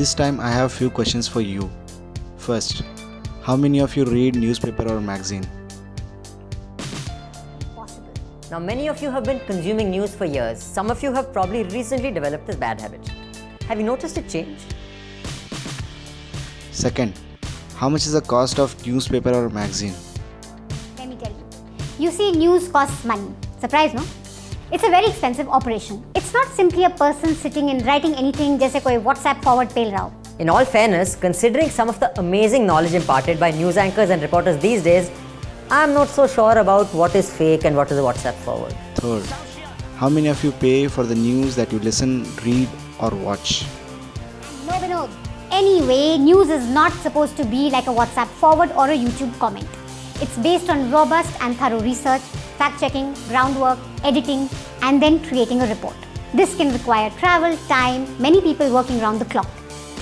This time I have few questions for you. First, how many of you read newspaper or magazine? Possible. Now, many of you have been consuming news for years. Some of you have probably recently developed this bad habit. Have you noticed it change? Second, how much is the cost of newspaper or magazine? Let me tell you. You see, news costs money. Surprise, no? It's a very expensive operation. It's not simply a person sitting and writing anything जैसे कोई WhatsApp forward पेल रहा हो. In all fairness, considering some of the amazing knowledge imparted by news anchors and reporters these days, I'm not so sure about what is fake and what is a WhatsApp forward. Third, how many of you pay for the news that you listen, read or watch? No, Vinod. Anyway, news is not supposed to be like a WhatsApp forward or a YouTube comment. It's based on robust and thorough research, fact-checking, groundwork, editing, and then creating a report. This can require travel, time, many people working around the clock.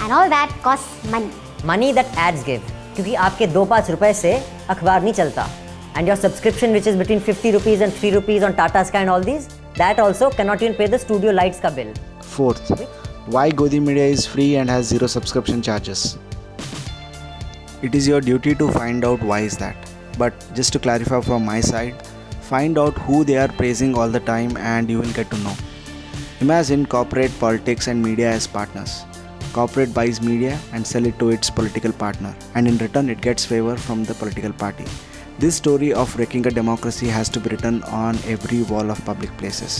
And all that costs money. Money that ads give. क्योंकि आपके 2-5 रुपए से अखबार नहीं चलता. And your subscription, which is between 50 rupees and 3 rupees on Tata Sky and all these, that also cannot even pay the studio lights ka bill. Fourth, why Godi Media is free and has zero subscription charges? It is your duty to find out why is that. But just to clarify from my side, find out who they are praising all the time and you will get to know. Imagine corporate, politics and media as partners. Corporate buys media and sell it to its political partner, and in return it gets favor from the political party. This story of wrecking a democracy has to be written on every wall of public places.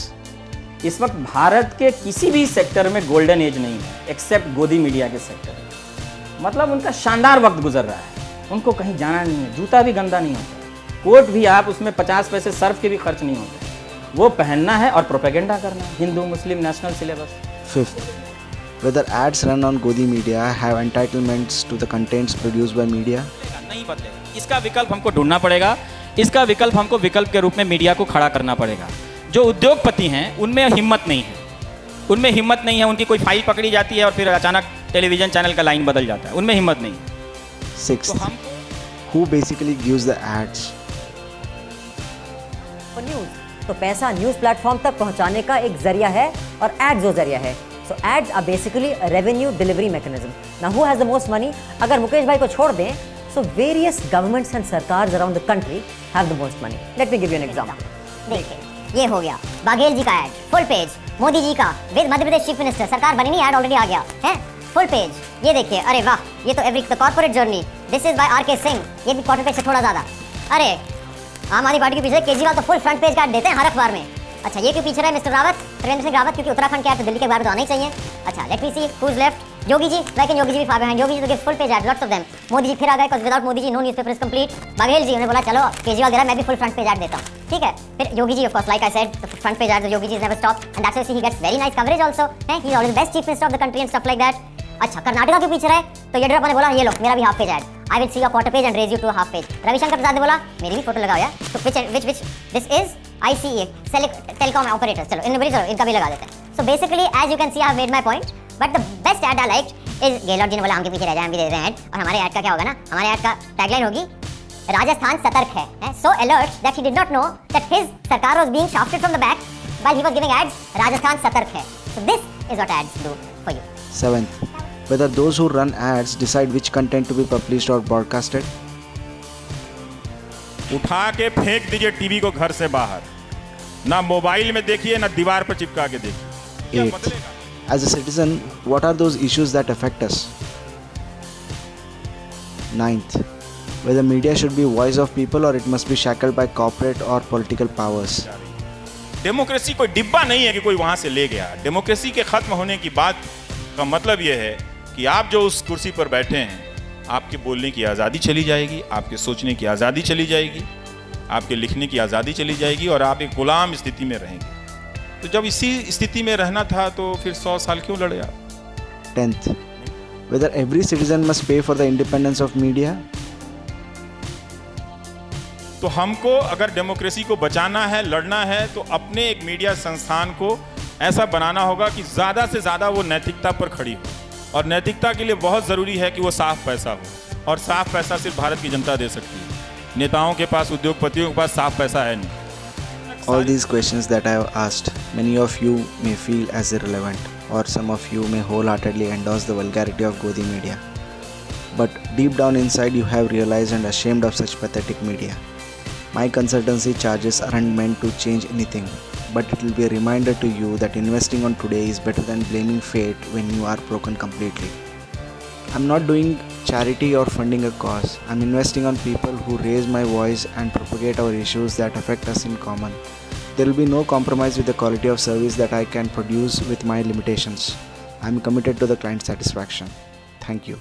इस वक्त भारत के किसी भी sector में golden age नहीं है accept गोदी media के सेक्टर में. मतलब उनका शानदार वक्त गुजर रहा है. उनको कहीं जाना नहीं है, जूता भी गंदा नहीं होता, कोट भी आप उसमें 50 पैसे सर्फ के भी खर्च नहीं होते. वो पहनना है और प्रोपेगेंडा करना है. हिंदू मुस्लिम national syllabus. Fifth, whether ads run on Godi Media have entitlements to the contents produced by media? नहीं बदलेगा. इसका विकल्प हमको ढूंढना पड़ेगा. इसका विकल्प हमको विकल्प के रूप में मीडिया को खड़ा करना पड़ेगा. जो उद्योगपति हैं उनमें हिम्मत नहीं है. उनमें हिम्मत नहीं है. उनकी कोई फाइल पकड़ी जाती है और फिर अचानक टेलीविजन चैनल का लाइन बदल जाता है. उनमें हिम्मत नहीं है. Sixth, who basically gives the ads? For news, तो पैसा न्यूज प्लेटफॉर्म तक पहुंचाने का एक जरिया है और एड्स वो जरिया है. So ads are basically a revenue delivery mechanism. Now who has the most money? अगर मुकेश भाई को छोड़ दें, so various governments and सरकार्स around the country have the most money. Let me give you an example. देखिए, ये हो गया बाघेल जी का add, full page. Modi ji का with Madhya Pradesh chief minister, सरकार बनी नहीं, ऐड ऑलरेडी आ गया है, फुल पेज. ये देखिए, अरे वाह, ये तो every the corporate journey, this is by R K. Singh, ये भी क्वार्टर पेज से थोड़ा ज्यादा. अरे आम आदमी पार्टी के पीछे केजरीवाल तो फुल फ्रंट पेज का ऐड देते हैं हर अखबार में. अच्छा, ये क्यों पीछे रहे मिस्टर रावत, त्रिवेंद्र सिंह रावत, क्योंकि उत्तराखंड के ऐड तो दिल्ली के अखबार में तो आना ही चाहिए. अच्छा, let me see who is left. Yogi ji, लेकिन योगी जी भी फार बिहाइंड. योगी जी तो give full page ad, lots of them. Modi ji फिर आ गए, because without Modi ji no newspaper is complete. Baghel ji, उन्होंने बोला चलो केजरीवाल दे रहा है, मैं भी फुल फ्रंट पेज ऐड देता हूं. ठीक है. फिर Yogi ji, of course like I said, the front page ad Yogi ji is never stop, and that's why he gets very nice coverage also. He is always best chief minister of the country and stuff like that. अच्छा, कर्नाटका के पीछे रहे तो येडियुरप्पा ने बोला ये लो मेरा भी half page ad, I will see your quarter page and raise you to half page. Ravishankar Prasad ने बोला मेरी भी फोटो लगाओ यार. तो which this is ICA telecom operators. चलो इनका भी लगा देते हैं. So basically as you can see I have made my point, but the best ad I liked is Gehlot ji ने बोला हम के पीछे रह जाए, हम भी दे रहे हैं ऐड. और हमारे ऐड का क्या होगा ना, हमारे ऐड का टैगलाइन होगी राजस्थान सतर्क है, so alert that he did not know that his सरकार was being shafted from the back while he was giving ads. Rajasthan सतर्क है. So this is what ads do for you. Seventh, whether those who run ads decide which content to be published or broadcasted? उठा के फेंक दीजिए TV को घर से बाहर. ना मोबाइल में देखिए, ना दीवार पर चिपका के देखिए. Eighth, as a citizen, what are those issues that affect us? Ninth, whether media should be voice of people or it must be shackled by corporate or political powers. Democracy कोई डिब्बा नहीं है कि कोई वहां से ले गया. डेमोक्रेसी के खत्म होने की बात का मतलब यह है कि आप जो उस कुर्सी पर बैठे हैं, आपके बोलने की आज़ादी चली जाएगी, आपके सोचने की आज़ादी चली जाएगी, आपके लिखने की आज़ादी चली जाएगी और आप एक गुलाम स्थिति में रहेंगे. तो जब इसी स्थिति में रहना था तो फिर 100 साल क्यों लड़े आप? 10th, whether every citizen must pay for the independence of media? तो हमको अगर डेमोक्रेसी को बचाना है, लड़ना है, तो अपने एक मीडिया संस्थान को ऐसा बनाना होगा कि ज़्यादा से ज़्यादा वो नैतिकता पर खड़ी हो. और नैतिकता के लिए बहुत ज़रूरी है कि वो साफ पैसा हो, और साफ पैसा सिर्फ भारत की जनता दे सकती है. नेताओं के पास, उद्योगपतियों के पास साफ पैसा है नहीं. All these questions that I have asked, many of you may feel as irrelevant. or some of you may wholeheartedly endorse the vulgarity of Godi media. But deep down inside you have realized and ashamed of such pathetic media. My consultancy charges aren't meant to change anything, but it will be a reminder to you that investing on today is better than blaming fate when you are broken completely. I'm not doing charity or funding a cause. I'm investing on people who raise my voice and propagate our issues that affect us in common. There will be no compromise with the quality of service that I can produce with my limitations. I'm committed to the client satisfaction. Thank you.